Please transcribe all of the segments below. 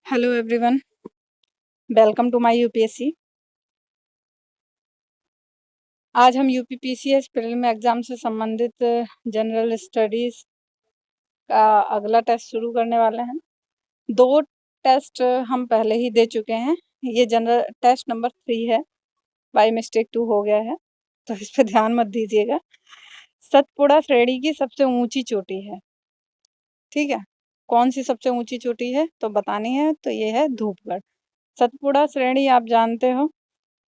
Hello everyone, welcome to my UPSC. आज हम UPPCS prelim exam से संबंधित जनरल स्टडीज का अगला टेस्ट शुरू करने वाले हैं। 2 टेस्ट हम पहले ही दे चुके हैं। ये जनरल टेस्ट नंबर 3 है, बाय मिस्टेक 2 हो गया है, तो इस पे ध्यान मत दीजिएगा। सतपुड़ा श्रेणी की सबसे ऊंची चोटी है, ठीक है। कौन सी सबसे ऊंची चोटी है तो बतानी है, तो ये है धूपगढ़। सतपुड़ा श्रेणी आप जानते हो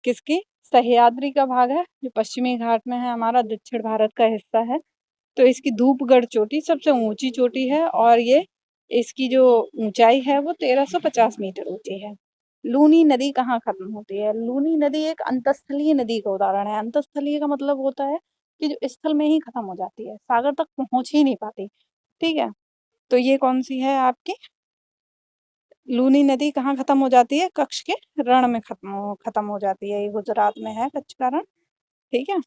किसकी? सह्याद्री का भाग है, जो पश्चिमी घाट में है, हमारा दक्षिण भारत का हिस्सा है। तो इसकी धूपगढ़ चोटी सबसे ऊंची चोटी है और ये इसकी जो ऊंचाई है वो 1350 मीटर ऊंची है। लूनी नदी कहाँ खत्म होती है? लूनी नदी एक अंतस्थलीय नदी का उदाहरण है। अंतस्थलीय का मतलब होता है कि जो स्थल में ही खत्म हो जाती है, सागर तक पहुंच ही नहीं पाती, ठीक है। तो ये कौन सी है आपकी? लूनी नदी कहाँ खत्म हो जाती है? कच्छ के रण में खत्म हो जाती है। ये गुजरात में है कच्छ का रण, ठीक है।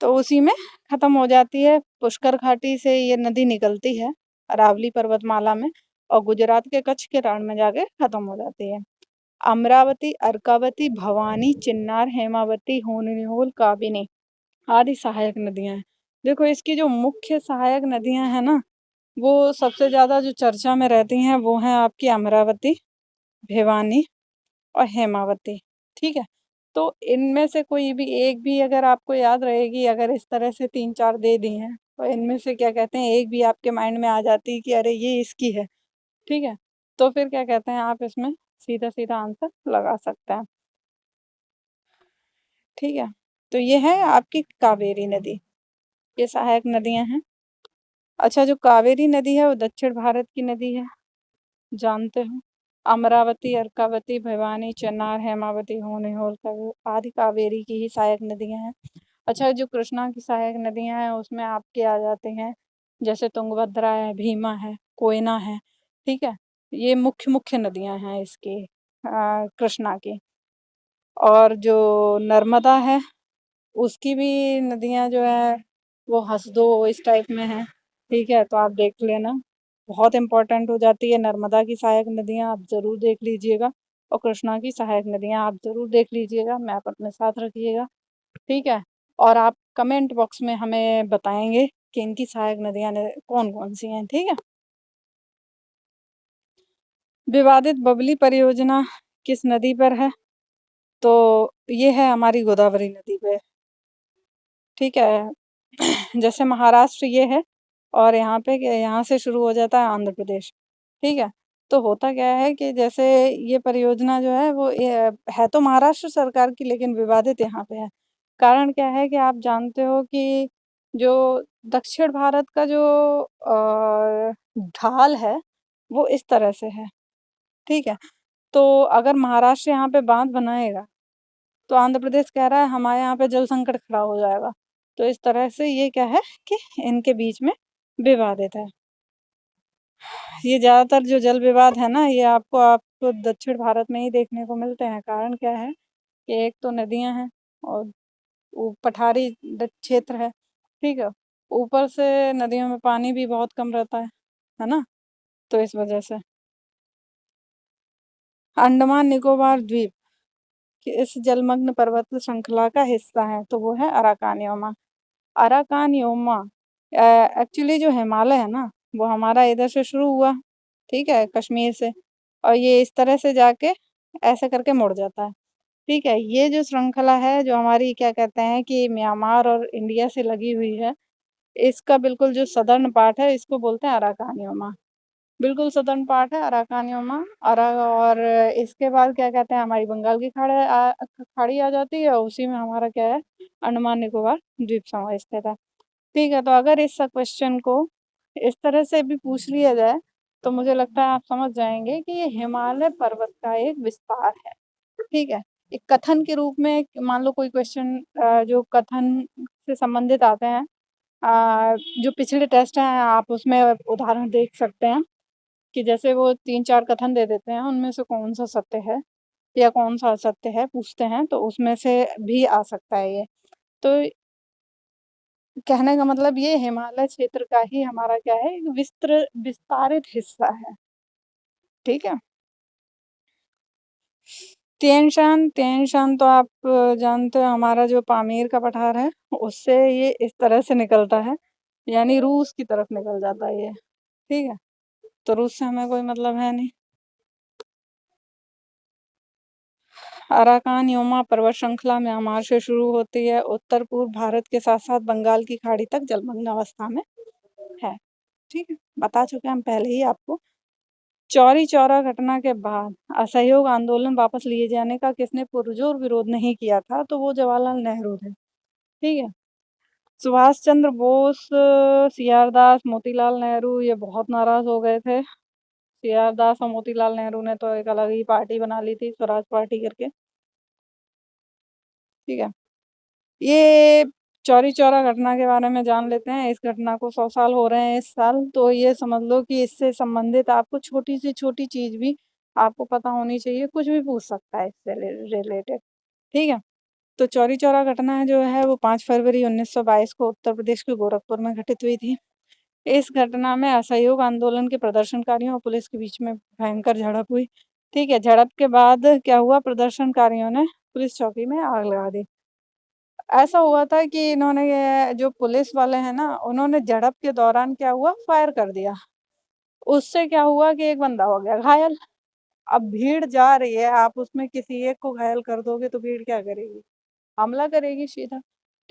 तो उसी में खत्म हो जाती है। पुष्कर घाटी से ये नदी निकलती है अरावली पर्वतमाला में और गुजरात के कच्छ के रण में जाके खत्म हो जाती है। अमरावती, अर्कावती, भवानी, चिन्नार, हेमावती, होन्योल, काबिनी आदि सहायक नदियां हैं। देखो, इसकी जो मुख्य सहायक नदियां हैं ना, वो सबसे ज्यादा जो चर्चा में रहती हैं वो हैं आपकी अमरावती, भिवानी और हेमावती, ठीक है। तो इनमें से कोई भी एक भी अगर आपको याद रहेगी, अगर इस तरह से 3-4 दे दी हैं, तो इनमें से क्या कहते हैं, एक भी आपके माइंड में आ जाती है कि अरे ये इसकी है, ठीक है, तो फिर क्या कहते हैं, आप इसमें सीधा सीधा आंसर लगा सकते हैं, ठीक है। तो ये है आपकी कावेरी नदी, ये सहायक नदियां हैं। अच्छा, जो कावेरी नदी है वो दक्षिण भारत की नदी है, जानते हो। अमरावती, अर्कावती, भवानी, चेन्नार, हेमावती, होन्योल आदि कावेरी की ही सहायक नदियां हैं। अच्छा, जो कृष्णा की सहायक नदियां हैं उसमें आपके आ जाते हैं, जैसे तुंगभद्रा है, भीमा है, कोयना है, ठीक है। ये मुख्य मुख्य नदियां हैं इसकी, कृष्णा की। और जो नर्मदा है उसकी भी नदियां जो है वो हसदो इस टाइप में है, ठीक है। तो आप देख लेना, बहुत इंपॉर्टेंट हो जाती है। नर्मदा की सहायक नदियां आप जरूर देख लीजिएगा और कृष्णा की सहायक नदियां आप जरूर देख लीजिएगा, मैप अपने साथ रखिएगा, ठीक है। और आप कमेंट बॉक्स में हमें बताएंगे कि इनकी सहायक नदियां कौन कौन सी हैं, ठीक है। विवादित बबली परियोजना किस नदी पर है? तो ये है हमारी गोदावरी नदी पे, ठीक है। जैसे महाराष्ट्र ये है और यहाँ से शुरू हो जाता है आंध्र प्रदेश, ठीक है। तो होता क्या है कि जैसे ये परियोजना जो है वो है तो महाराष्ट्र सरकार की, लेकिन विवादित यहाँ पे है। कारण क्या है कि आप जानते हो कि जो दक्षिण भारत का जो ढाल है वो इस तरह से है, ठीक है। तो अगर महाराष्ट्र यहाँ पे बांध बनाएगा तो आंध्र प्रदेश कह रहा है हमारे यहाँ पे जल संकट खड़ा हो जाएगा। तो इस तरह से ये क्या है कि इनके बीच में विवादित है। ये ज्यादातर जो जल विवाद है ना, ये आपको दक्षिण भारत में ही देखने को मिलते हैं। कारण क्या है कि एक तो नदियां हैं और पठारी क्षेत्र है, ठीक है। ऊपर से नदियों में पानी भी बहुत कम रहता है ना। तो इस वजह से अंडमान निकोबार द्वीप कि इस जलमग्न पर्वत श्रृंखला का हिस्सा है, तो वो है अराकानियोमा। अराकानियोमा एक्चुअली जो हिमालय है ना, वो हमारा इधर से शुरू हुआ, ठीक है, कश्मीर से, और ये इस तरह से जाके ऐसे करके मुड़ जाता है, ठीक है। ये जो श्रृंखला है जो हमारी क्या कहते हैं कि म्यांमार और इंडिया से लगी हुई है, इसका बिल्कुल जो सदर्न पार्ट है इसको बोलते हैं अराकानियोमा। बिल्कुल सदर्न पार्ट है अराकानियोमा। और इसके बाद क्या कहते हैं, हमारी बंगाल की खाड़ी आ जाती है, उसी में हमारा क्या है, अंडमान निकोबार द्वीप समूह स्थित है, ठीक है। तो अगर इस क्वेश्चन को इस तरह से भी पूछ लिया जाए तो मुझे लगता है आप समझ जाएंगे कि ये हिमालय पर्वत का एक विस्तार है, ठीक है। एक कथन के रूप में मान लो कोई क्वेश्चन जो कथन से संबंधित आते हैं, जो पिछले टेस्ट हैं आप उसमें उदाहरण देख सकते हैं कि जैसे वो 3-4 कथन दे देते हैं, उनमें से कौन सा सत्य है या कौन सा असत्य है पूछते हैं, तो उसमें से भी आ सकता है ये। तो कहने का मतलब ये हिमालय क्षेत्र का ही हमारा क्या है, एक विस्तृत विस्तारित हिस्सा है, ठीक है। तिएन शान, तिएन शान तो आप जानते हो हमारा जो पामीर का पठार है, उससे ये इस तरह से निकलता है, यानी रूस की तरफ निकल जाता है ये, ठीक है? तो रूस से हमें कोई मतलब है नहीं। अराकान योमा पर्वत श्रृंखला म्यांमार से शुरू होती है, उत्तर-पूर्व भारत के साथ-साथ बंगाल की खाड़ी तक जलमग्न अवस्था में है, ठीक है? बता चुके हैं हम पहले ही आपको। चौरी चौरा घटना के बाद असहयोग आंदोलन वापस लिए जाने का किसने पुरजोर विरोध नहीं किया था, तो वो जवाहरलाल नेहरू थे, ठीक है? सुभाष चंद्र बोस, सी.आर. दास, मोतीलाल नेहरू ये बहुत नाराज़ हो गए थे। सी.आर. दास और मोतीलाल नेहरू ने तो एक अलग ही पार्टी बना ली थी, स्वराज पार्टी करके, ठीक है? ये चौरी चौरा घटना के बारे में जान लेते हैं। इस घटना को 100 साल हो रहे हैं इस साल, तो ये समझ लो कि इससे संबंधित आपको छोटी से छोटी चीज़ भी आपको पता होनी चाहिए, कुछ भी पूछ सकता है इससे रिलेटेड, ठीक है? तो चौरी चौरा घटना जो है वो 5 फरवरी 1922 को उत्तर प्रदेश के गोरखपुर में घटित हुई थी। इस घटना में असहयोग आंदोलन के प्रदर्शनकारियों और पुलिस के बीच में भयंकर झड़प हुई, ठीक है? झड़प के बाद क्या हुआ, प्रदर्शनकारियों ने पुलिस चौकी में आग लगा दी। ऐसा हुआ था कि इन्होंने ये जो पुलिस वाले हैं ना, उन्होंने झड़प के दौरान क्या हुआ, फायर कर दिया। उससे क्या हुआ कि एक बंदा हो गया घायल। अब भीड़ जा रही है, आप उसमें किसी एक को घायल कर दोगे तो भीड़ क्या करेगी? हमला करेगी सीधा,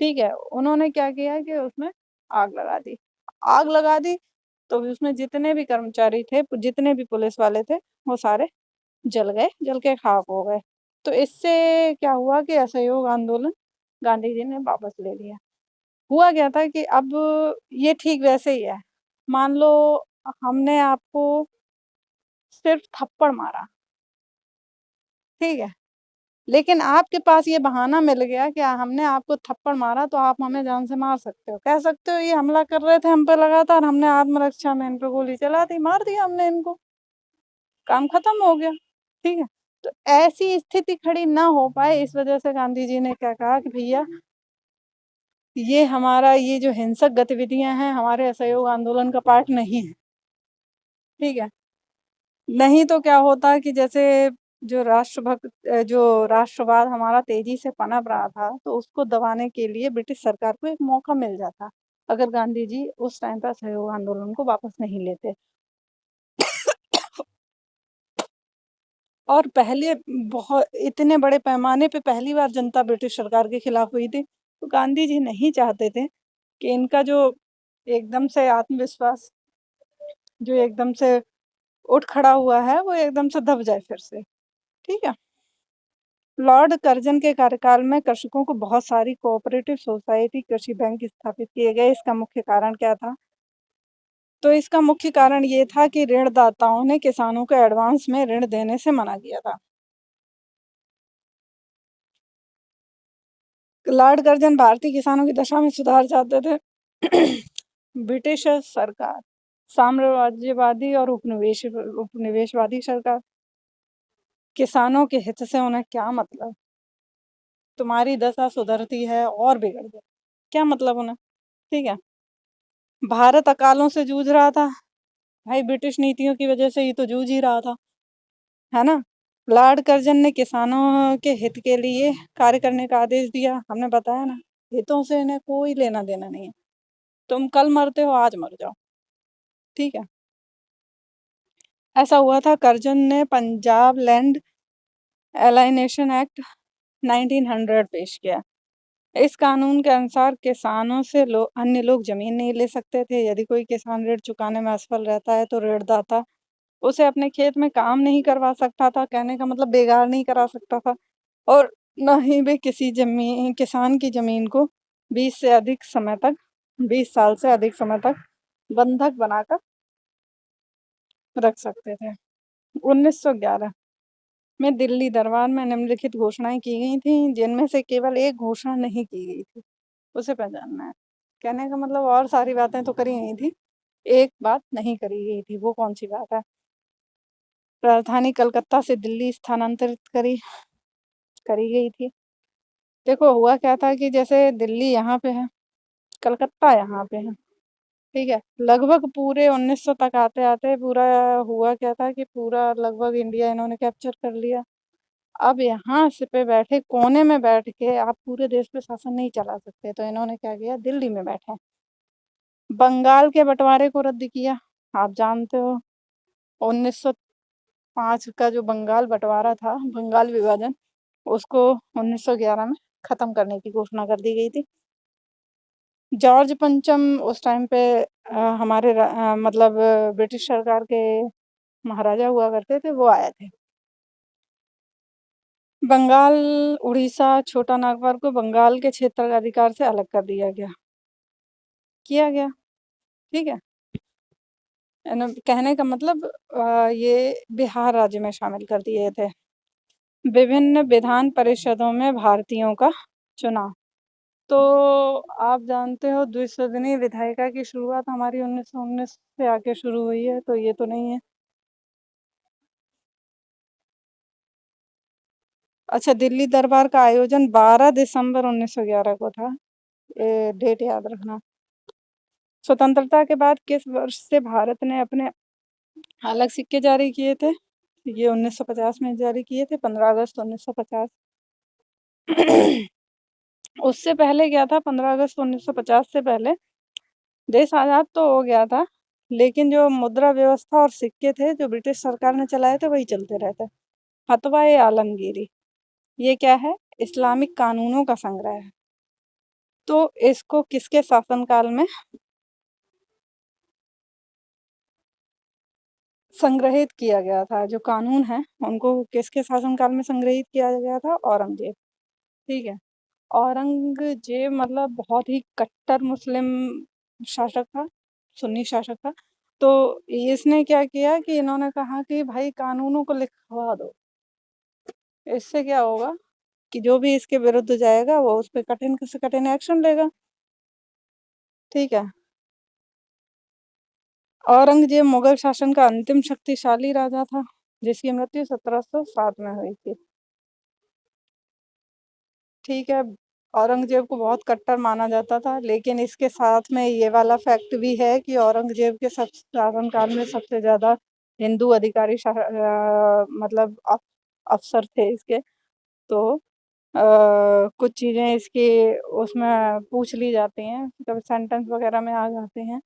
ठीक है? उन्होंने क्या किया कि उसमें आग लगा दी। आग लगा दी तो उसमें जितने भी कर्मचारी थे, जितने भी पुलिस वाले थे, वो सारे जल गए, जल के खाक हो गए। तो इससे क्या हुआ कि असहयोग आंदोलन गांधी जी ने वापस ले लिया। हुआ क्या था कि अब ये ठीक वैसे ही है। मान लो हमने आपको सिर्फ़ थप्पड़ मारा, ठीक है? लेकिन आपके पास ये बहाना मिल गया कि हमने आपको थप्पड़ मारा तो आप हमें जान से मार सकते हो। कह सकते हो ये हमला कर रहे थे हम पे लगातार, हमने आत्मरक्षा में इन पे गोली चला दी, मार दिया हमने इनको, काम खत्म हो गया, ठीक है? तो ऐसी स्थिति खड़ी ना हो पाए इस वज़ह से गांधी जी ने क्या कहा कि भैया ये हमारा ये जो हिंसक गतिविधियाँ हैं हमारे असहयोग आंदोलन का पार्ट नहीं है, ठीक है? नहीं तो क्या होता कि जैसे जो राष्ट्रवाद हमारा तेज़ी से पनप रहा था, तो उसको दबाने के लिए ब्रिटिश सरकार को एक मौका मिल जाता, अगर गांधी जी उस टाइम पे असहयोग आंदोलन को वापस नहीं लेते। और पहले बहुत इतने बड़े पैमाने पे पहली बार जनता ब्रिटिश सरकार के खिलाफ हुई थी, तो गांधी जी नहीं चाहते थे कि इनका जो एकदम से आत्मविश्वास जो एकदम से उठ खड़ा हुआ है, वो एकदम से दब जाए फिर से, ठीक है? लॉर्ड कर्जन के कार्यकाल में कृषकों को बहुत सारी कोऑपरेटिव सोसाइटी, कृषि बैंक स्थापित किए गए। इसका मुख्य कारण क्या था? तो इसका मुख्य कारण ये था कि ऋणदाताओं ने किसानों को एडवांस में ऋण देने से मना किया था। लॉर्ड कर्जन भारतीय किसानों की दशा में सुधार चाहते थे। ब्रिटिश सरकार, साम्राज्यवादी और उपनिवेशवादी सरकार, किसानों के हित से उन्हें क्या मतलब? तुम्हारी दशा सुधरती है और बिगड़ जाए, क्या मतलब उन्हें? ठीक है? भारत अकालों से जूझ रहा था, भाई ब्रिटिश नीतियों की वजह से ही तो जूझ ही रहा था, है ना? लॉर्ड कर्जन ने किसानों के हित के लिए कार्य करने का आदेश दिया, हमने बताया ना, हितों से इन्हें कोई लेना-देना नहीं है। तुम कल मरते हो, आज मर जाओ, ठीक है? ऐसा हुआ था कर्जन ने पंजाब लैंड एलाइनेशन एक्ट 1900 पेश किया। इस कानून के अनुसार किसानों से अन्य लोग ज़मीन नहीं ले सकते थे। यदि कोई किसान ऋण चुकाने में असफल रहता है, तो ऋणदाता उसे अपने खेत में काम नहीं करवा सकता था, कहने का मतलब बेगार नहीं करा सकता था और ना ही वे किसान की ज़मीन को 20 से अधिक समय तक 20 साल से अधिक समय तक बंधक बनाकर रख सकते थे। 1911 में दिल्ली दरबार में निम्नलिखित घोषणाएँ की गई थीं, जिनमें से केवल एक घोषणा नहीं की गई थी, उसे पहचानना है। कहने का मतलब और सारी बातें तो करी गई थी, एक बात नहीं करी गई थी, वो कौन-सी बात है? राजधानी कलकत्ता से दिल्ली स्थानांतरित करी गई थी। देखो हुआ क्या था कि जैसे दिल्ली यहाँ पे है, कलकत्ता यहाँ पे है, ठीक है? लगभग पूरे 1900 तक आते-आते पूरा हुआ क्या था कि पूरा लगभग इंडिया इन्होंने कैप्चर कर लिया। अब यहाँ से पे बैठे कोने में बैठ के आप पूरे देश पे शासन नहीं चला सकते, तो इन्होंने क्या किया, दिल्ली में बैठे बंगाल के बंटवारे को रद्द किया। आप जानते हो 1905 का जो बंगाल बंटवारा था, बंगाल विभाजन, उसको 1911 में खत्म करने की घोषणा कर दी गई थी। जॉर्ज पंचम उस टाइम पे हमारे मतलब ब्रिटिश सरकार के महाराजा हुआ करते थे, वो आए थे। बंगाल, उड़ीसा, छोटा नागपुर को बंगाल के क्षेत्र का अधिकार से अलग कर दिया गया, किया गया। ठीक है, कहने का मतलब ये बिहार राज्य में शामिल कर दिए थे। विभिन्न विधान परिषदों में भारतीयों का चुनाव। तो आप जानते हो द्विसदनीय विधायिका की शुरुआत हमारी 1919 से आके शुरू हुई है, तो ये तो नहीं है। अच्छा, दिल्ली दरबार का आयोजन 12 दिसंबर 1911 को था। ये डेट याद रखना। स्वतंत्रता के बाद किस वर्ष से भारत ने अपने अलग सिक्के जारी किए थे? ये 1950 में जारी किए थे, 15 अगस्त 1950। उससे पहले क्या था, 15 अगस्त 1950 से पहले देश आज़ाद तो हो गया था, लेकिन जो मुद्रा व्यवस्था और सिक्के थे जो ब्रिटिश सरकार ने चलाए थे वही चलते रहते। फतवा आलमगीरी, ये क्या है? इस्लामिक कानूनों का संग्रह है। तो इसको किसके शासनकाल में संग्रहित किया गया था? जो कानून है उनको किसके शासनकाल में संग्रहित किया गया था? औरंगजेब। ठीक है, औरंगजेब मतलब बहुत ही कट्टर मुस्लिम शासक था, सुन्नी शासक था। तो इसने क्या किया कि इन्होंने कहा कि भाई कानूनों को लिखवा दो, इससे क्या होगा कि जो भी इसके विरुद्ध जाएगा वो उस पर कठिन से कठिन एक्शन लेगा। ठीक है, औरंगजेब मुगल शासन का अंतिम शक्तिशाली राजा था, जिसकी मृत्यु 1707 में हुई थी। ठीक है, औरंगजेब को बहुत कट्टर माना जाता था, लेकिन इसके साथ में ये वाला फैक्ट भी है कि औरंगजेब के शासनकाल में सबसे ज़्यादा हिंदू अधिकारी मतलब अफसर थे इसके। तो कुछ चीज़ें इसकी उसमें पूछ ली जाती हैं, कभी सेंटेंस वगैरह में आ जाते हैं,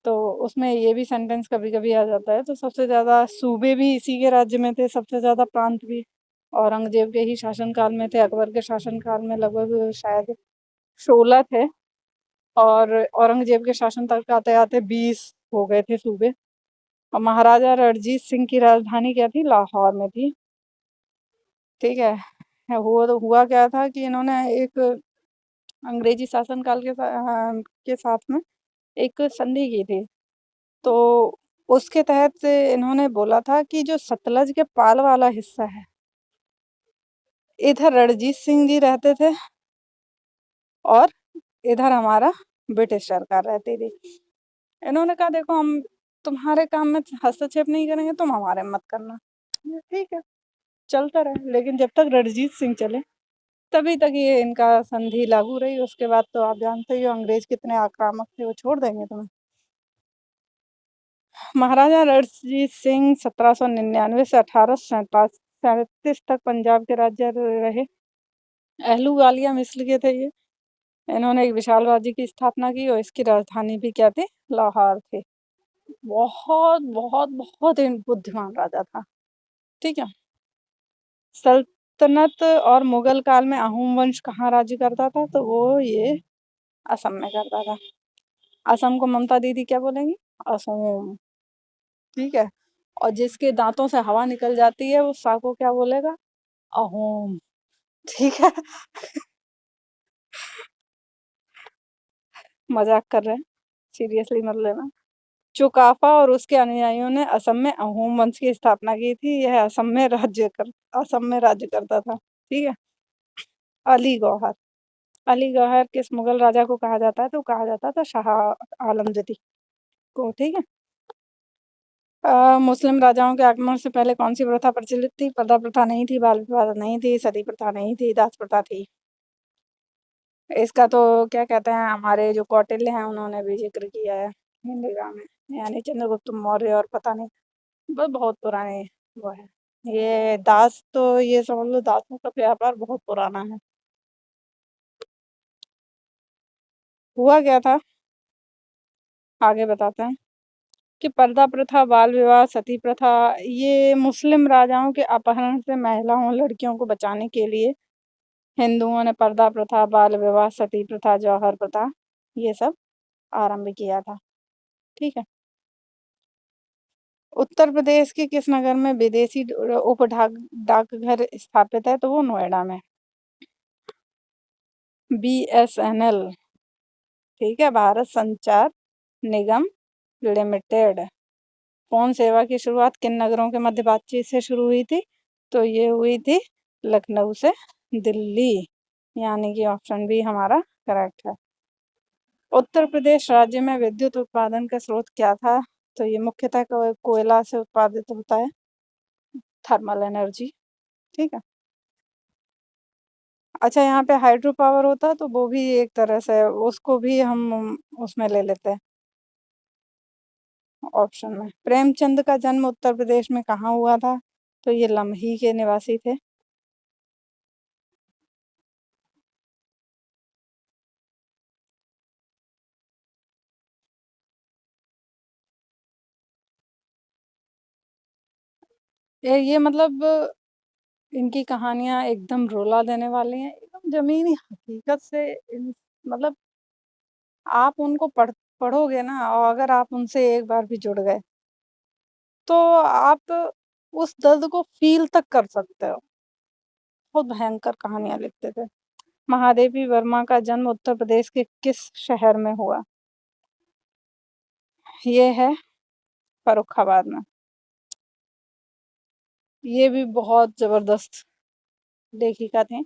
तो उसमें ये भी सेंटेंस कभी-कभी आ जाता है। तो सबसे ज़्यादा सूबे भी इसी के राज्य में थे, सबसे ज़्यादा प्रांत भी औरंगजेब के ही शासनकाल में थे। अकबर के शासनकाल में लगभग शायद 16 थे, और औरंगजेब के शासन तक आते-आते 20 हो गए थे सूबे। और महाराजा रणजीत सिंह की राजधानी क्या थी? लाहौर में थी। ठीक है, हुआ क्या था कि इन्होंने एक अंग्रेजी शासनकाल के साथ में एक संधि की थी। तो उसके तहत इन्होंने बोला था कि जो सतलज के पाल वाला हिस्सा है, इधर रणजीत सिंह जी रहते थे और इधर हमारा ब्रिटिश सरकार रहती थी। इन्होंने कहा देखो हम तुम्हारे काम में हस्तक्षेप नहीं करेंगे, तुम हमारे में मत करना। ठीक है, चलता रहे, लेकिन जब तक रणजीत सिंह चले तभी तक ये इनका संधि लागू रही। उसके बाद तो आप जानते ही हो अंग्रेज कितने आक्रामक थे, वो छोड़ देंगे तुम्हें। महाराजा रणजीत सिंह 1799 से 1837 तक पंजाब के राज्य रहे। अहलूवालिया मिस्र के थे ये। इन्होंने एक विशाल राज्य की स्थापना की और इसकी राजधानी भी क्या थी? लाहौर थी। बहुत बहुत बहुत ही बुद्धिमान राजा था। ठीक है, सल्तनत और मुगल काल में अहोम वंश कहाँ राज्य करता था? तो वो ये असम में करता था। असम को ममता दीदी क्या बोलेंगी? असोम। ठीक है, और जिसके दांतों से हवा निकल जाती है वो सा को क्या बोलेगा? अहोम। ठीक है। मजाक कर रहे हैं, सीरियसली मत लेना। चुकाफा और उसके अनुयायियों ने असम में अहोम वंश की स्थापना की थी। यह असम में राज्य करता था। ठीक है, अली गौहर। अली गौहर किस मुगल राजा को कहा जाता है? तो कहा जाता था शाह आलम द्वितीय को। ठीक है, मुस्लिम राजाओं के आगमन से पहले कौन सी प्रथा प्रचलित थी? पर्दा प्रथा नहीं थी, बाल विवाह नहीं थी, सती प्रथा नहीं थी, दास प्रथा थी। इसका तो क्या कहते हैं, हमारे जो कौटिल्य हैं उन्होंने भी जिक्र किया है हिंदी में, यानी चंद्रगुप्त मौर्य, और पता नहीं बहुत पुराने वो है। ये दास तो ये समझ लो दासों का व्यापार बहुत पुराना है। हुआ क्या था, आगे बताते हैं कि पर्दा प्रथा, बाल विवाह, सती प्रथा, ये मुस्लिम राजाओं के अपहरण से महिलाओं, लड़कियों को बचाने के लिए हिंदुओं ने पर्दा प्रथा, बाल विवाह, सती प्रथा, जौहर प्रथा ये सब आरंभ किया था। ठीक है। उत्तर प्रदेश के किस नगर में विदेशी उप डाकघर स्थापित है? तो वो नोएडा में। BSNL, ठीक है, भारत संचार निगम लिमिटेड। फोन सेवा की शुरुआत किन नगरों के मध्य बातचीत से शुरू हुई थी? तो ये हुई थी लखनऊ से दिल्ली, यानी कि ऑप्शन बी हमारा करेक्ट है। उत्तर प्रदेश राज्य में विद्युत उत्पादन का स्रोत क्या था? तो ये मुख्यतः कोयला से उत्पादित होता है, थर्मल एनर्जी। ठीक है। अच्छा, यहाँ पे हाइड्रो पावर होता है तो वो भी एक तरह से उसको भी हम उसमें ले लेते हैं ऑप्शन में। प्रेमचंद का जन्म उत्तर प्रदेश में कहाँ हुआ था? तो ये लम्ही के निवासी थे। ये मतलब इनकी कहानियां एकदम रुला देने वाली हैं, एकदम जमीनी हकीकत से मतलब आप उनको पढ़ोगे ना, और अगर आप उनसे एक बार भी जुड़ गए तो आप उस दर्द को फील तक कर सकते हो। बहुत भयंकर कहानियां लिखते थे। महादेवी वर्मा का जन्म उत्तर प्रदेश के किस शहर में हुआ? ये है फर्रुखाबाद में। ये भी बहुत जबरदस्त लेखिका थी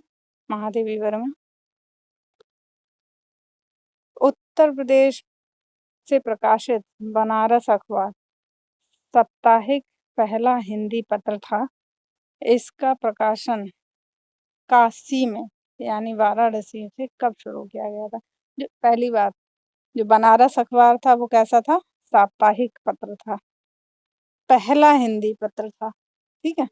महादेवी वर्मा। उत्तर प्रदेश से प्रकाशित बनारस अखबार साप्ताहिक पहला हिंदी पत्र था। इसका प्रकाशन काशी में यानी वाराणसी से कब शुरू किया गया था? जो पहली बात, जो बनारस अखबार था वो कैसा था? साप्ताहिक पत्र था, पहला हिंदी पत्र था। ठीक है।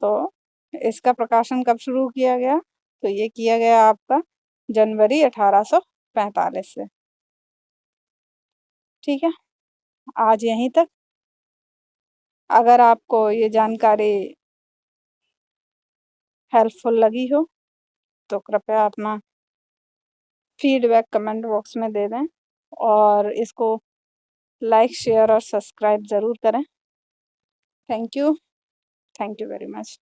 तो इसका प्रकाशन कब शुरू किया गया? तो ये किया गया आपका जनवरी 1845 से। ठीक है। आज यहीं तक। अगर आपको ये जानकारी हेल्पफुल लगी हो तो कृपया अपना फीडबैक कमेंट बॉक्स में दे दें, और इसको लाइक, शेयर और सब्सक्राइब ज़रूर करें। Thank you. Thank you very much.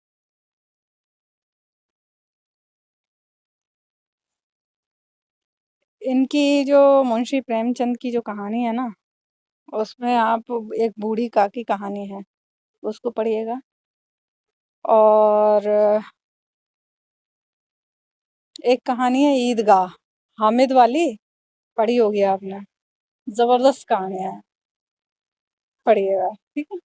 इनकी जो मुंशी प्रेमचंद की जो कहानी है ना, उसमें आप एक बूढ़ी काकी की कहानी है, उसको पढ़िएगा। और एक कहानी है ईदगाह, हामिद वाली, पढ़ी होगी आपने। जबरदस्त कहानी है, पढ़िएगा। ठीक है।